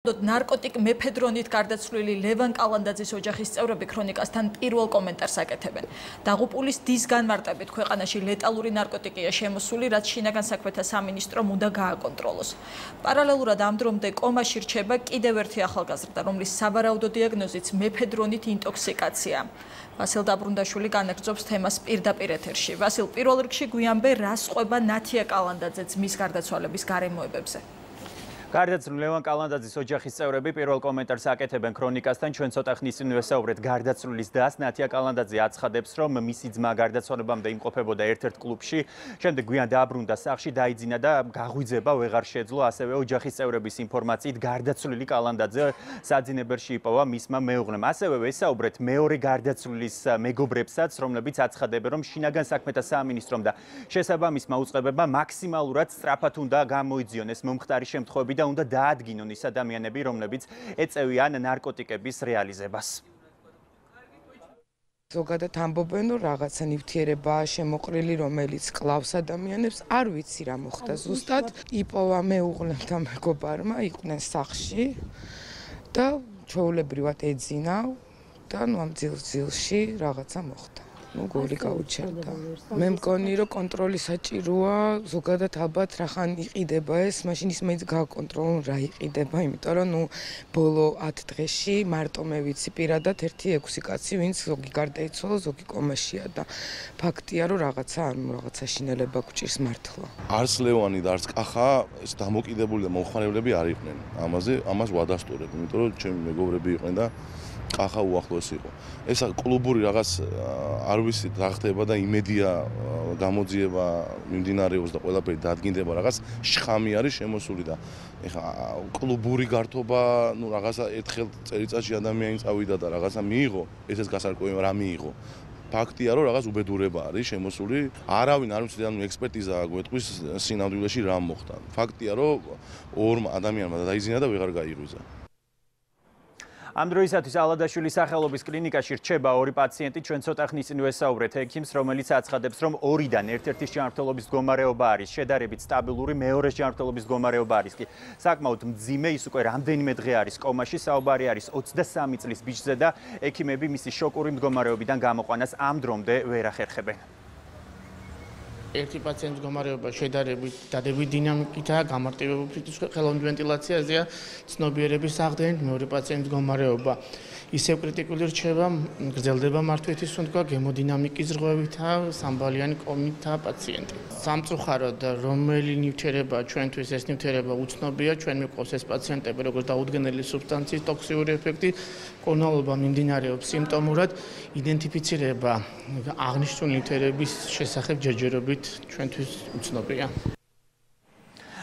ნარკოტიკ მეფედრონით გარდაცვლილი ლევან კალანდაძის ოჯახის წევრები ქრონიკასთან პირველ კომენტარს აკეთებენ. დაღუპულის დის განმარტებით ქვეყანაში ლეტალური ნარკოტიკია შემოსული, რაც შინაგან საქმეთა სამინისტრომ უნდა გააკონტროლოს. პარალელურად ამ დრომდე კომაში რჩება კიდევ ერთი ახალგაზრდა, რომლის სავარაუდო დიაგნოზიც მეფედრონით ინტოქსიკაცია. ვასილ დაბრუნდაშვილი განაგრძობს თემას პირდაპირ ეთერში. ვასილ, პირველ რიგში გვიანბე რა სხვება ნათია კალანდაძე ძმის გარდაცვალების გარემოებებზე? გარდაცვლილ ლევან კალანდაძის ოჯახის წევრები პირველ კომენტარს აკეთებენ ქრონიკასთან. ჩვენ ცოტა ხნის წინ ვესაუბრეთ გარდაცვლილის დას. ნათია კალანდაძე აცხადებს, რომ მისი ძმა გარდაცვალებამდე იმყოფებოდა ერთ-ერთ კლუბში. შემდეგ გვიან დააბრუნდა სახლში, დაიძინა და გაღვიძება ვეღარ შეძლო. ასევე ოჯახის წევრების ინფორმაციით გარდაცვლილი კალანდაძე საძინებელში იპოვა მისმა მეუღლემ. ასევე ვესაუბრეთ მეორე გარდაცვლილის მეგობრებსაც, რომლებიც აცხადებენ, რომ შინაგან საქმეთა სამინისტრომ და შესაბამისმა უწყებებმა მაქსიმალურად სწრაფად უნდა გამოიძიონ ეს მომხდარი შემთხვევები და უნდა დაადგინონ ის ადამიანები, რომლებიც ეწევიან ნარკოტიკების რეალიზებას. ზოგადად ამბობენ, რომ რაღაცა ნივთიერებაა შემოყრილი, რომელიც კლავს ადამიანებს. არ ვიცი რა მოხდა ზუსტად. იპოვა მეუღლემ და მეგობარმა, იყვნენ სახლში და ჩვეულებრივად ეძინა და ამ ძილში რაღაცა მოხდა. გული გაუჩერდა. მე მგონი, რომ კონტროლი საჭიროა, ზოგადად ალბათ რახან იყიდება ეს, მაშინ ის მეც გააკონტროლონ რა იყიდება, იმიტომ რომ ბოლო 10 დღეში მარტო მე ვიცი პირადად 1-6 კაცი, ვინც ზოგი გარდაიცვალა, ზოგი კომაშია და ფაქტია, რომ რაღაცა შინელება გვჭირს მართლა. არც ლევანი და არც კახა ეს დამოკიდებული და მომხმარებლები არ იყვნენ. ამას ვადასტურებ, იმიტომ რომ ჩემი მეგობრები იყვნენ და კახა უახლოეს იყო. ეს კლუბური რაღაც არ ვიცი რა ხდება და იმედია გამოძიება მიმდინარეობს და ყველაფერი დადგინდება, რაღაც შხამი არის შემოსული და ეხა კლუბური გართობა, რაღაცა ერთხელ წელიწადში ადამიანი წავიდა და რაღაცა მიიღო, ესეც გასარკვევია რა მიიღო. ფაქტია, რომ რაღაც უბედურება არის შემოსული. არავინ არ ვიცი, ექსპერტიზა გვეტყვის სინამდვილეში რა მოხდა. ფაქტია, რომ ორმა ადამიანმა დაიძინა და ვეღარ გაიღვიძა. ამ დროისათვის ალადაშვილის სახელობის კლინიკაში რჩება ორი პაციენტი. ჩვენ ცოტა ხნის წინ ვესაუბრეთ ექიმს, რომელიც აცხადებს, რომ ორიდან ერთ-ერთის ჯანმრთელობის მდგომარეობა არის შედარებით სტაბილური, მეორეს ჯანმრთელობის მდგომარეობა არის კი საკმაოდ მძიმე. ის უკვე რამდენიმე დღე არის კომაში. საუბარი არის 23 წლის ბიჭზე და ექიმები მისი შოკური მდგომარეობიდან გამოყვანას ამ დრომდე ვერ ახერხებენ. ერთი პაციენტის მდგომარეობა შედარებით დადებით დინამიკითაა, გამარტივებით ხელოვნური ვენტილაციაზეა, ცნობიერების აღდგენით. მეორე პაციენტის მდგომარეობა ისევ კრიტიკული რჩება, გრძელდება მართვეთის სუნთქვა, გემოდინამიკის ზრღვევითაა, სამბალიანი კომითაა პაციენტი. სამწუხაროდ, რომელი ნივთიერება ჩვენთვის ეს ნივთიერება უცნობია, ჩვენ მიყვავს ეს პაციენტები, როგორც დაუდგენელი სუბსტანციის ტოქსიური ეფექტი, მკურნალობა მიმდინარეობს სიმპტომურად, იდენტიფიცირება აღნიშნული ნივთიერების შესახებ ჯერჯერობით ჩვენთვის უცნობია.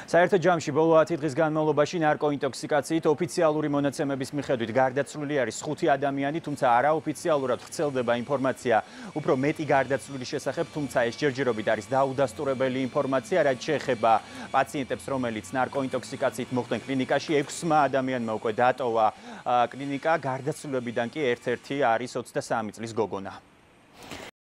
საერთო ჯამში ბოლო 10 დღის განმავლობაში ნარკოინტოქსიკაციით ოფიციალური მონაცემების მიხედვით გარდაცვლილი არის 5 ადამიანი, თუმცა არაოფიციალურად ვრცელდება ინფორმაცია უფრო მეტი გარდაცვლილის შესახებ, თუმცა ეს ჯერჯერობით არის დაუდასტურებელი ინფორმაცია, რაც შეეხება პაციენტებს, რომელიც ნარკოინტოქსიკაციით მოხვდნენ კლინიკაში. 6 ადამიანმა უკვე დატოვა კლინიკა, გარდაცვლილებიდან კი ერთ-ერთი არის 23 წლის გოგონა.